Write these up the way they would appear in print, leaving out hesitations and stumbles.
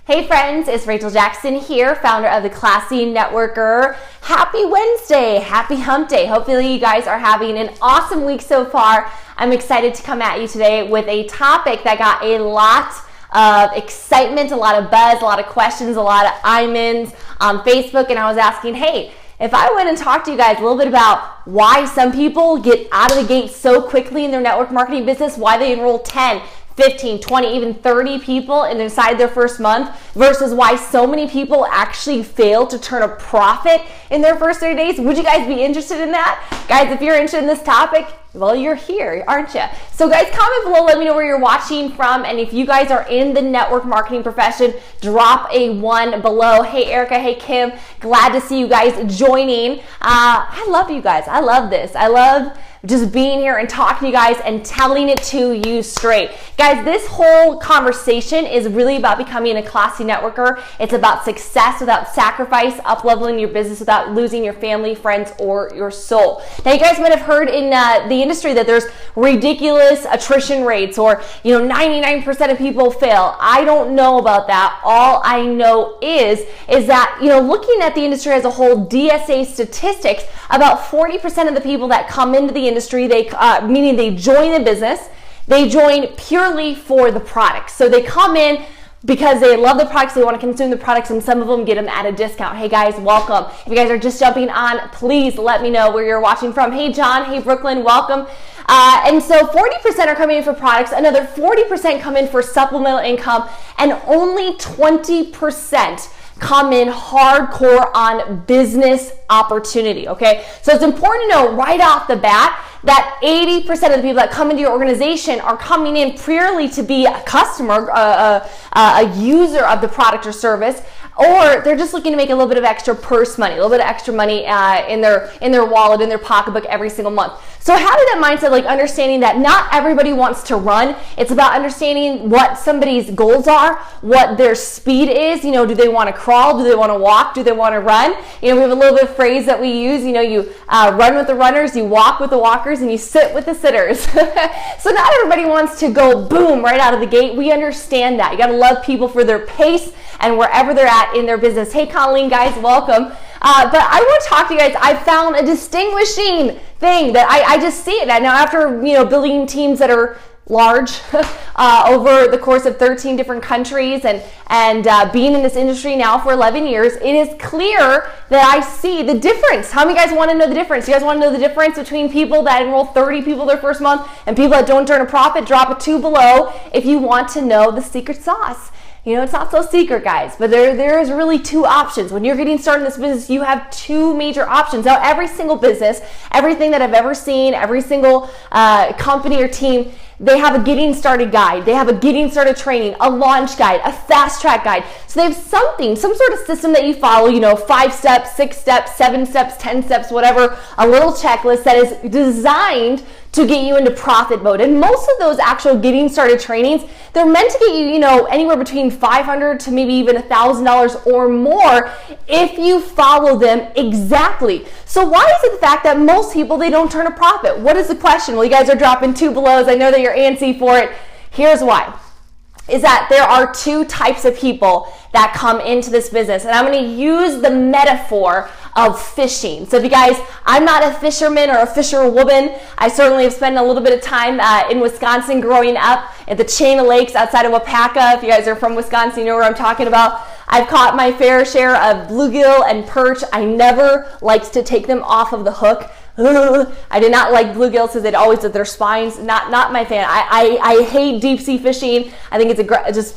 Hey friends, it's Rachel Jackson here, founder of the Classy Networker. Happy Wednesday, happy hump day. Hopefully you guys are having an awesome week so far. I'm excited to come at you today with a topic that got a lot of excitement, a lot of buzz, a lot of questions, a lot of I'm-ins on Facebook, and I was asking, hey, if I went and talked to you guys a little bit about why some people get out of the gate so quickly in their network marketing business, why they enroll 10, 15, 20, even 30 people inside their first month versus why so many people actually fail to turn a profit in their first 30 days. Would you guys be interested in that? Guys, if you're interested in this topic, well, you're here, aren't you? So guys, comment below, let me know where you're watching from, and if you guys are in the network marketing profession, drop a 1 below. Hey Erica, hey Kim, glad to see you guys joining. I love you guys. I love this. I love just being here and talking to you guys and telling it to you straight. Guys, this whole conversation is really about becoming a classy networker. It's about success without sacrifice, up-leveling your business without losing your family, friends, or your soul. Now, you guys might have heard in the industry that there's ridiculous attrition rates, or 99% of people fail. I don't know about that. All I know is that looking at the industry as a whole, DSA statistics, about 40% of the people that come into the industry, meaning they join the business, they join purely for the products. So they come in because they love the products, they want to consume the products, and some of them get them at a discount. Hey guys, welcome. If you guys are just jumping on, please let me know where you're watching from. Hey John, hey Brooklyn, welcome. And so 40% are coming in for products, another 40% come in for supplemental income, and only 20% come in hardcore on business opportunity, okay? So it's important to know right off the bat that 80% of the people that come into your organization are coming in purely to be a customer, a user of the product or service, or they're just looking to make a little bit of extra purse money, a little bit of extra money in their wallet, in their pocketbook every single month. So having that mindset, like understanding that not everybody wants to run, it's about understanding what somebody's goals are, what their speed is. Do they want to crawl? Do they want to walk? Do they want to run? We have a little bit of phrase that we use, you run with the runners, you walk with the walkers, and you sit with the sitters. So not everybody wants to go boom right out of the gate. We understand that. You got to love people for their pace and wherever they're at in their business. Hey Colleen, guys, welcome. But I want to talk to you guys. I found a distinguishing thing that I just see it now after building teams that are large over the course of 13 different countries and being in this industry now for 11 years. It is clear that I see the difference. How many guys want to know the difference? You guys want to know the difference between people that enroll 30 people their first month and people that don't turn a profit? Drop a 2 below if you want to know the secret sauce. It's not so secret, guys, but there is really 2 options. When you're getting started in this business, you have 2 major options. Now, every single business, everything that I've ever seen, every single company or team, they have a getting started guide. They have a getting started training, a launch guide, a fast track guide. So they have some sort of system that you follow, 5 steps, 6 steps, 7 steps, 10 steps, whatever, a little checklist that is designed to get you into profit mode. And most of those actual getting started trainings, they're meant to get you, anywhere between $500 to maybe even $1,000 or more if you follow them exactly. So why is it the fact that most people, they don't turn a profit? What is the question? Well, you guys are dropping 2 belows. I know that you're antsy for it. Here's why. Is that there are 2 types of people that come into this business. And I'm going to use the metaphor of fishing. So if you guys, I'm not a fisherman or a fisherwoman. I certainly have spent a little bit of time in Wisconsin growing up at the chain of lakes outside of Wapaka. If you guys are from Wisconsin, you know where I'm talking about. I've caught my fair share of bluegill and perch. I never liked to take them off of the hook. I did not like bluegills because they'd always at their spines. Not my fan. I hate deep sea fishing. I think it's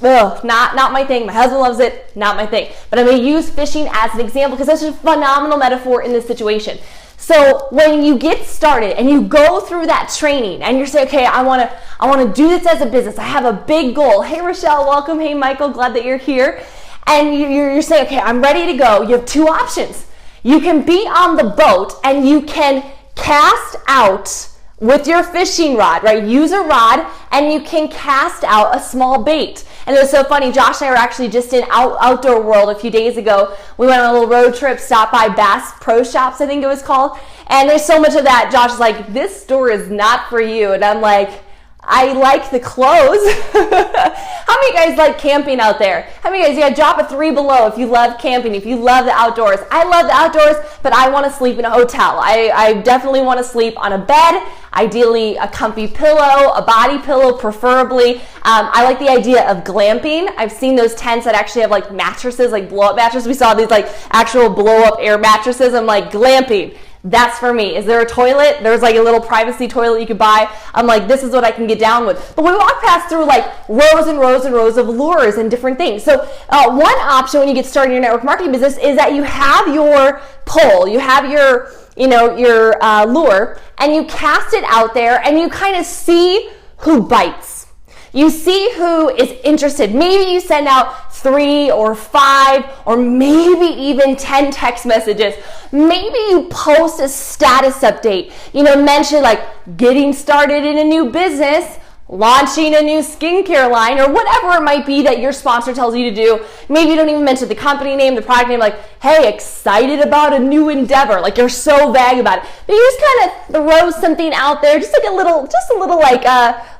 not my thing. My husband loves it. Not my thing. But I'm going to use fishing as an example because that's a phenomenal metaphor in this situation. So when you get started and you go through that training and you're saying, okay, I want to do this as a business. I have a big goal. Hey Rochelle, welcome. Hey Michael, glad that you're here. And you're saying, okay, I'm ready to go. You have 2 options. You can be on the boat and you can cast out with your fishing rod, right? Use a rod and you can cast out a small bait. And it was so funny. Josh and I were actually just in Outdoor World a few days ago. We went on a little road trip, stopped by Bass Pro Shops, I think it was called. And there's so much of that. Josh is like, this store is not for you. And I'm like, I like the clothes. How many guys like camping out there? How many guys, drop a 3 below if you love camping, if you love the outdoors. I love the outdoors, but I want to sleep in a hotel. I definitely want to sleep on a bed, ideally a comfy pillow, a body pillow preferably. I like the idea of glamping. I've seen those tents that actually have like mattresses, like blow-up mattresses. We saw these like actual blow-up air mattresses. I'm like, glamping. That's for me. Is there a toilet? There's like a little privacy toilet you could buy. I'm like, this is what I can get down with. But we walk past through like rows and rows and rows of lures and different things. So one option when you get started in your network marketing business is that you have your pole, you have your lure, and you cast it out there and you kind of see who bites. You see who is interested. Maybe you send out 3 or 5 or maybe even 10 text messages. Maybe you post a status update. Mention like getting started in a new business, launching a new skincare line, or whatever it might be that your sponsor tells you to do. Maybe you don't even mention the company name, the product name, like, hey, excited about a new endeavor. Like you're so vague about it. But you just kind of throw something out there, just a little like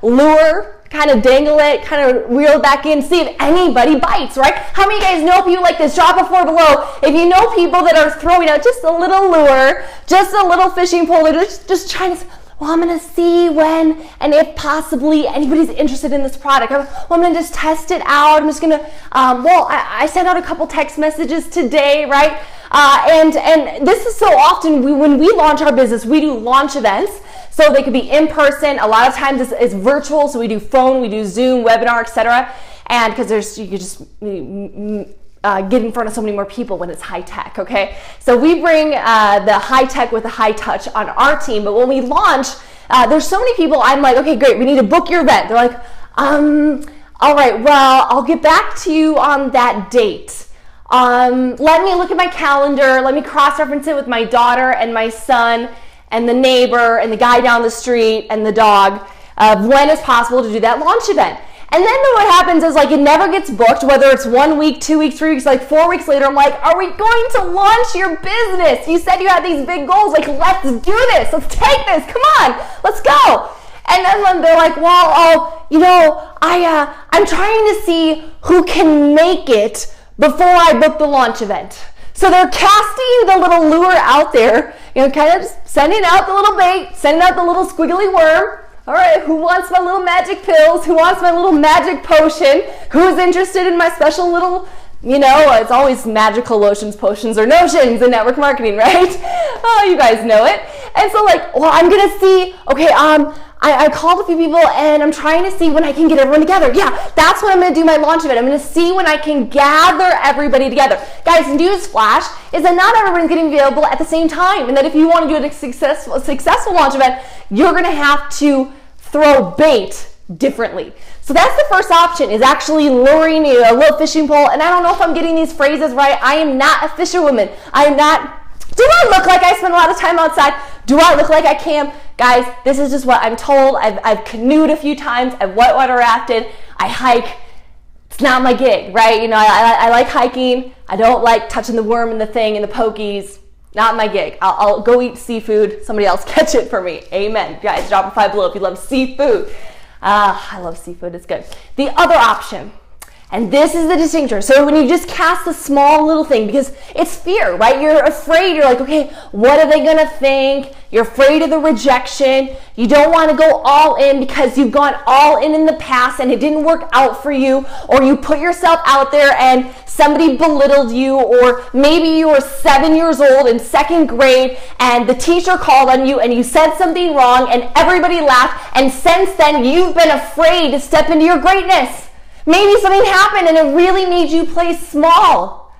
lure. Kind of dangle it, kind of reel it back in, see if anybody bites, right? How many of you guys know people like this? Drop a 4 below. If you know people that are throwing out just a little lure, just a little fishing pole, they're just trying to, well, I'm going to see when and if possibly anybody's interested in this product. I'm going to just test it out. I'm just going to, I sent out a couple text messages today, right? And this is so often, when we launch our business, we do launch events. So they could be in person. A lot of times it's virtual. So we do phone, we do Zoom, webinar, etc. And because you could just get in front of so many more people when it's high tech. Okay. So we bring the high tech with the high touch on our team. But when we launch, there's so many people. I'm like, okay, great. We need to book your event. They're like, all right. Well, I'll get back to you on that date. Let me look at my calendar. Let me cross-reference it with my daughter and my son and the neighbor and the guy down the street and the dog, when it's possible to do that launch event. And then what happens is like it never gets booked, whether it's 1 week, 2 weeks, 3 weeks, like 4 weeks later, I'm like, are we going to launch your business? You said you had these big goals. Like, let's do this. Let's take this. Come on, let's go. And then when they're like, well, I'm trying to see who can make it before I book the launch event. So they're casting the little lure out there, kind of just sending out the little bait, sending out the little squiggly worm. All right, who wants my little magic pills? Who wants my little magic potion? Who's interested in my special little, it's always magical lotions, potions, or notions in network marketing, right? Oh, you guys know it. And so I'm going to see, okay, I called a few people and I'm trying to see when I can get everyone together. Yeah, that's when I'm going to do my launch event. I'm going to see when I can gather everybody together. Guys, news flash is that not everyone's getting available at the same time, and that if you want to do a successful launch event, you're going to have to throw bait differently. So that's the first option, is actually luring a little fishing pole. And I don't know if I'm getting these phrases right. I am not a fisherwoman. I am not. Do I look like I spend a lot of time outside? Do I look like I camp? Guys, this is just what I'm told. I've canoed a few times. I've whitewater rafted. I hike. It's not my gig, right? I like hiking. I don't like touching the worm and the thing and the pokies. Not my gig. I'll go eat seafood. Somebody else catch it for me. Amen. Guys, drop a 5 below if you love seafood. I love seafood. It's good. The other option, and this is the distinction. So when you just cast a small little thing, because it's fear, right? You're afraid. You're like, okay, what are they going to think? You're afraid of the rejection. You don't want to go all in because you've gone all in the past and it didn't work out for you, or you put yourself out there and somebody belittled you, or maybe you were 7 years old in 2nd grade and the teacher called on you and you said something wrong and everybody laughed, and since then you've been afraid to step into your greatness. Maybe something happened and it really made you play small.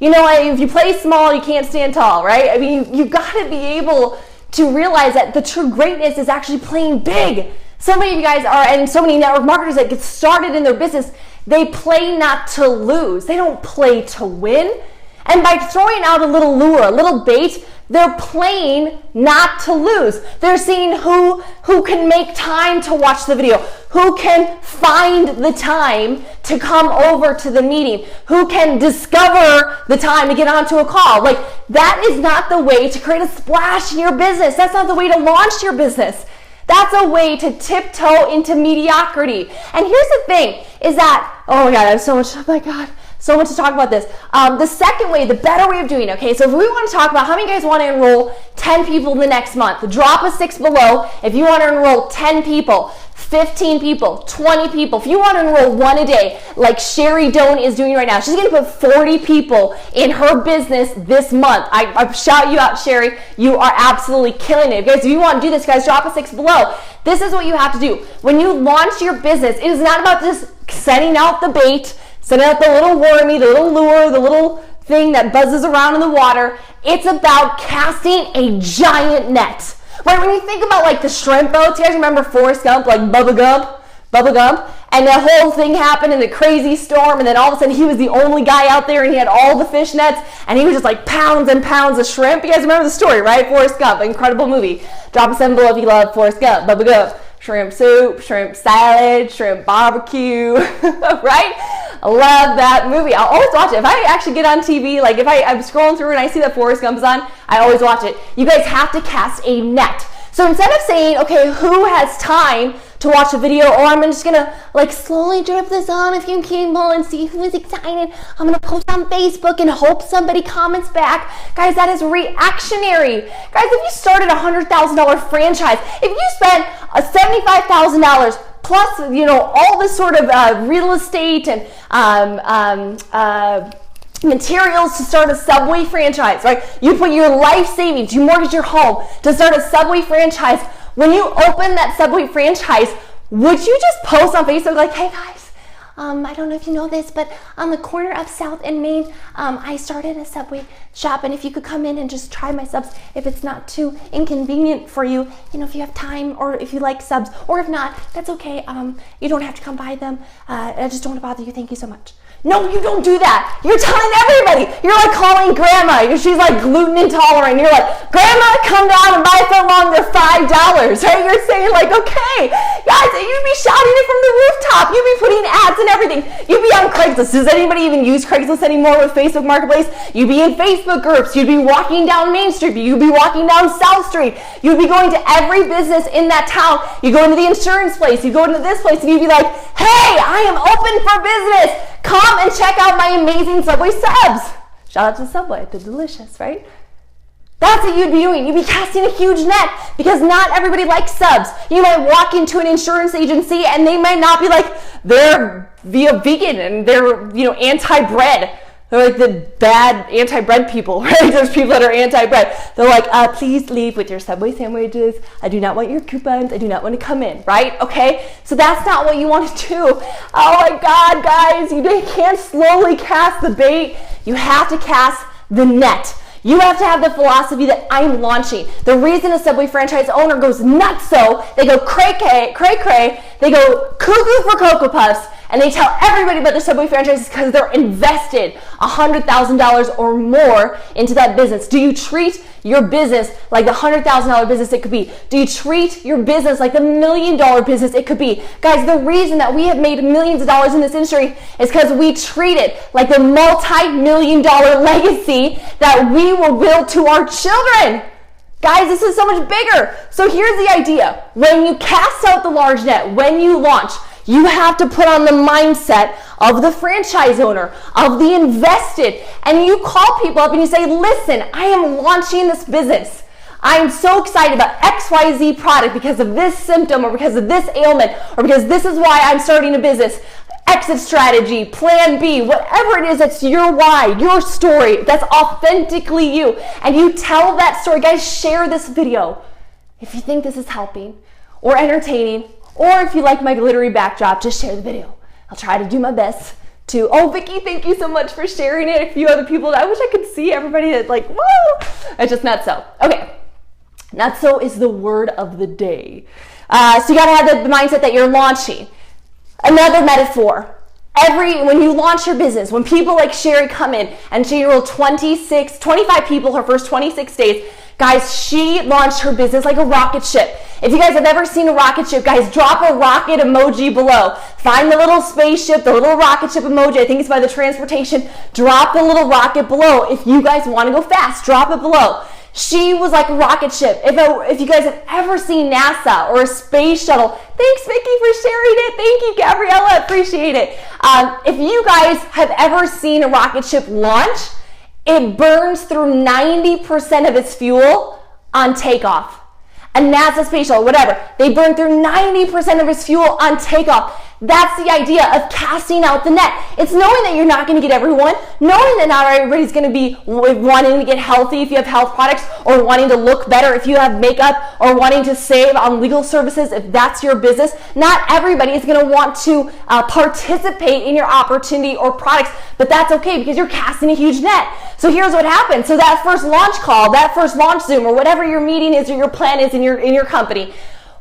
If you play small, you can't stand tall, right? I mean, you've got to be able to realize that the true greatness is actually playing big. So many of you guys are, and so many network marketers that get started in their business, they play not to lose. They don't play to win. And by throwing out a little lure, a little bait, they're playing not to lose. They're seeing who can make time to watch the video, who can find the time to come over to the meeting, who can discover the time to get onto a call. That is not the way to create a splash in your business. That's not the way to launch your business. That's a way to tiptoe into mediocrity. And here's the thing, is that, oh my God, I have so much, oh my God, so much to talk about this. The second way, the better way of doing it, okay, so if we want to talk about how many guys want to enroll 10 people the next month, drop a 6 below. If you want to enroll 10 people, 15 people, 20 people, if you want to enroll one a day, like Sherry Doan is doing right now, she's going to put 40 people in her business this month. I shout you out, Sherry. You are absolutely killing it. Guys, if you want to do this, guys, drop a 6 below. This is what you have to do. When you launch your business, it is not about just sending out the bait, sending out the little wormy, the little lure, the little thing that buzzes around in the water. It's about casting a giant net. Right, when you think about like the shrimp boats, you guys remember Forrest Gump, like Bubba Gump, and the whole thing happened in the crazy storm, and then all of a sudden he was the only guy out there, and he had all the fish nets, and he was just like pounds and pounds of shrimp. You guys remember the story, right? Forrest Gump, incredible movie. Drop a 7 below if you love Forrest Gump, Bubba Gump. Shrimp soup, shrimp salad, shrimp barbecue, right? I love that movie. I'll always watch it. If I actually get on TV, like if I'm scrolling through and I see that Forrest Gump is on, I always watch it. You guys have to cast a net. So instead of saying, okay, who has time to watch a video, or I'm just gonna like slowly drip this on a few cable and see who is excited, I'm gonna post on Facebook and hope somebody comments back. Guys, that is reactionary. Guys, if you started a $100,000 franchise, if you spent $75,000 plus, all this sort of real estate and materials to start a Subway franchise, right? You put your life savings, you mortgage your home to start a Subway franchise. When you open that Subway franchise, would you just post on Facebook like, hey guys, I don't know if you know this, but on the corner of South and Main, I started a Subway shop, and if you could come in and just try my subs, if it's not too inconvenient for you, if you have time, or if you like subs, or if not, that's okay. You don't have to come buy them. I just don't want to bother you. Thank you so much. No, you don't do that. You're telling everybody. You're like calling grandma. She's like gluten intolerant. You're like, grandma, come down and buy a foot long. They're $5, right? You're saying like, okay, guys, you'd be shouting it from the rooftop. You'd be putting ads and everything. You'd be on Craigslist. Does anybody even use Craigslist anymore with Facebook Marketplace? You'd be in Facebook groups. You'd be walking down Main Street. You'd be walking down South Street. You'd be going to every business in that town. You go into the insurance place. You go into this place, and you'd be like, hey, I am open for business. Come and check out my amazing Subway subs. Shout out to Subway, they're delicious, right? That's what you'd be doing. You'd be casting a huge net because not everybody likes subs. You might walk into an insurance agency and they might not be like, they're vegan and they're, anti-bread. They're like the bad anti-bread people, right? There's people that are anti-bread. They're like, please leave with your Subway sandwiches. I do not want your coupons. I do not want to come in, right? Okay? So that's not what you want to do. Oh my God, guys, you can't slowly cast the bait. You have to cast the net. You have to have the philosophy that I'm launching. The reason a Subway franchise owner goes nuts, they go cray, they go cuckoo for Cocoa Puffs, and they tell everybody about their Subway franchises because they're invested $100,000 or more into that business. Do you treat your business like the $100,000 business it could be? Do you treat your business like the $1 million business it could be? Guys, the reason that we have made millions of dollars in this industry is because we treat it like the multi-million-dollar legacy that we will build to our children. Guys, this is so much bigger. So here's the idea. When you cast out the large net, when you launch, you have to put on the mindset of the franchise owner, of the invested, and you call people up and you say, listen, I am launching this business. I am so excited about XYZ product because of this symptom or because of this ailment or because this is why I'm starting a business. Exit strategy, plan B, whatever it is, that's your why, your story, that's authentically you. And you tell that story. Guys, share this video if you think this is helping or entertaining. Or if you like my glittery backdrop, just share the video. I'll try to do my best to, Vicky, thank you so much for sharing it. A few other people, I wish I could see everybody that's like, whoa, it's just not so. Okay, not so is the word of the day. So you gotta have the mindset that you're launching. Another metaphor. When you launch your business, when people like Sherry come in and she enrolled 25 people her first 26 days, guys, she launched her business like a rocket ship. If you guys have ever seen a rocket ship, guys, drop a rocket emoji below. Find the little spaceship, the little rocket ship emoji. I think it's by the transportation. Drop the little rocket below. If you guys want to go fast, drop it below. She was like a rocket ship. If you guys have ever seen NASA or a space shuttle, thanks Vicky for sharing it. Thank you, Gabriella, appreciate it. If you guys have ever seen a rocket ship launch, it burns through 90% of its fuel on takeoff. A NASA space shuttle, whatever, they burn through 90% of its fuel on takeoff. That's the idea of casting out the net. It's knowing that you're not going to get everyone, knowing that not everybody's going to be wanting to get healthy if you have health products, or wanting to look better if you have makeup, or wanting to save on legal services if that's your business. Not everybody is going to want to participate in your opportunity or products, but that's okay because you're casting a huge net. So here's what happens. So that first launch call, that first launch Zoom, or whatever your meeting is or your plan is in your company,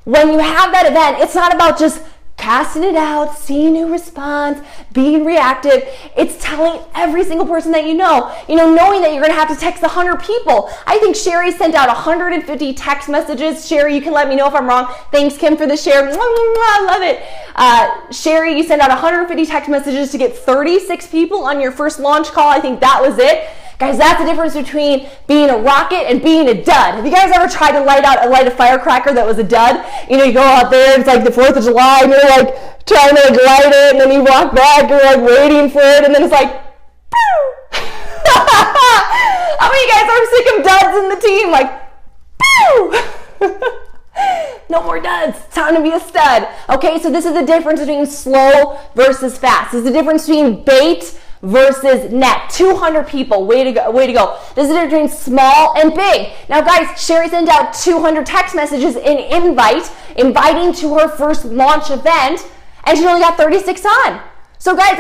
when you have that event, it's not about just casting it out, seeing who responds, being reactive. It's telling every single person that you know, knowing that you're going to have to text 100 people. I think Sherry sent out 150 text messages. Sherry, you can let me know if I'm wrong. Thanks, Kim, for the share. I love it. Sherry, you sent out 150 text messages to get 36 people on your first launch call. I think that was it. Guys, that's the difference between being a rocket and being a dud. Have you guys ever tried to light a firecracker that was a dud? You go out there, it's like the 4th of July, and you're like trying to light it, and then you walk back, you're like waiting for it, and then it's like, pew! How many of you guys are sick of duds in the team? Like, pew! No more duds. It's time to be a stud. Okay, so this is the difference between slow versus fast. This is the difference between bait versus net. 200 people, way to go. This is the difference between small and big. Now guys, Sherry sent out 200 text messages inviting to her first launch event, and she only got 36 on. So guys,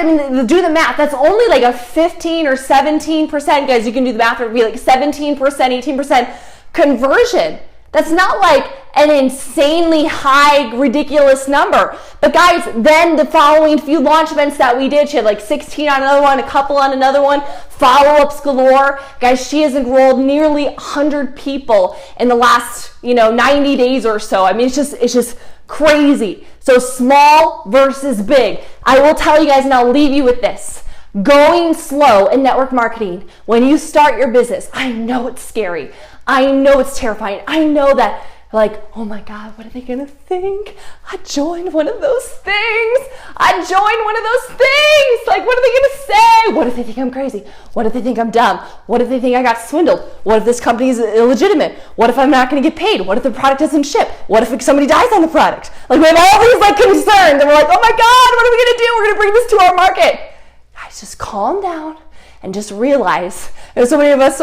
do the math. That's only like a 15 or 17%, guys, you can do the math, it would be like 17%, 18% conversion. That's not like an insanely high, ridiculous number. But guys, then the following few launch events that we did, she had like 16 on another one, a couple on another one, follow-ups galore. Guys, she has enrolled nearly 100 people in the last, 90 days or so. It's just crazy. So small versus big. I will tell you guys, and I'll leave you with this. Going slow in network marketing, when you start your business, I know it's scary. I know it's terrifying. I know that, like, oh my God, what are they gonna think? I joined one of those things. Like, what are they gonna say? What if they think I'm crazy? What if they think I'm dumb? What if they think I got swindled? What if this company is illegitimate? What if I'm not gonna get paid? What if the product doesn't ship? What if somebody dies on the product? Like, we have all these concerns, and we're like, oh my God, what are we gonna do? We're gonna bring this to our market. Guys, just calm down and just realize, and so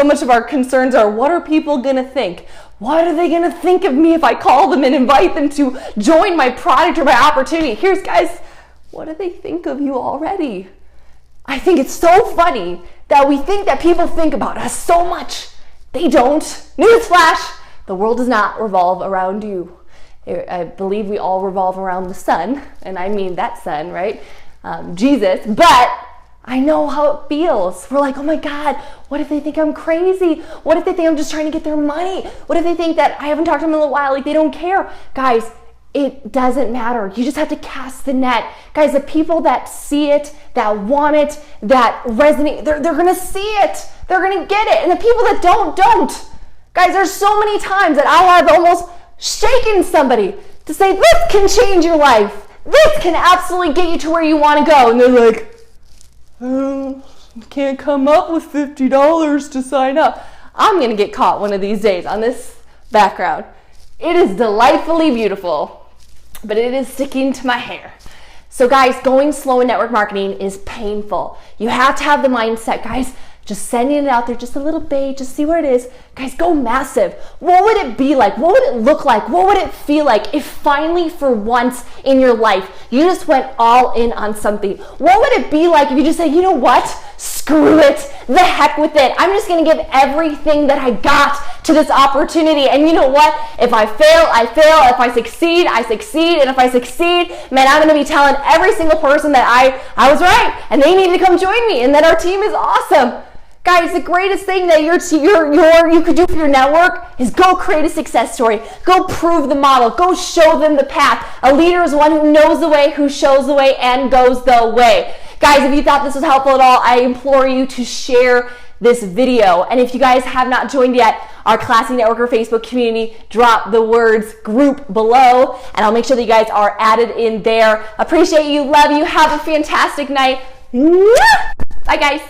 much of our concerns are, what are people gonna think? What are they gonna think of me if I call them and invite them to join my product or my opportunity? Here's, guys, what do they think of you already? I think it's so funny that we think that people think about us so much. They don't. Newsflash, the world does not revolve around you. I believe we all revolve around the sun, and I mean that sun, right? Jesus, but I know how it feels. We're like, oh my God, what if they think I'm crazy? What if they think I'm just trying to get their money? What if they think that I haven't talked to them in a while, like they don't care? Guys, it doesn't matter. You just have to cast the net. Guys, the people that see it, that want it, that resonate, they're gonna see it. They're gonna get it. And the people that don't. Guys, there's so many times that I have almost shaken somebody to say, this can change your life. This can absolutely get you to where you wanna go. And they're like, can't come up with $50 to sign up. I'm going to get caught one of these days on this background. It is delightfully beautiful, but it is sticking to my hair. So guys, going slow in network marketing is painful. You have to have the mindset, guys, just sending it out there just a little bit, just see where it is. Guys, go massive. What would it be like? What would it look like? What would it feel like if finally for once in your life you just went all in on something? What would it be like if you just said, you know what? Screw it. The heck with it. I'm just going to give everything that I got to this opportunity. And you know what? If I fail, I fail. If I succeed, I succeed. And if I succeed, man, I'm going to be telling every single person that I was right and they need to come join me and that our team is awesome. Guys, the greatest thing that you could do for your network is go create a success story. Go prove the model. Go show them the path. A leader is one who knows the way, who shows the way, and goes the way. Guys, if you thought this was helpful at all, I implore you to share this video. And if you guys have not joined yet our Classy Networker Facebook community, drop the words group below and I'll make sure that you guys are added in there. Appreciate you, love you, have a fantastic night. Bye guys.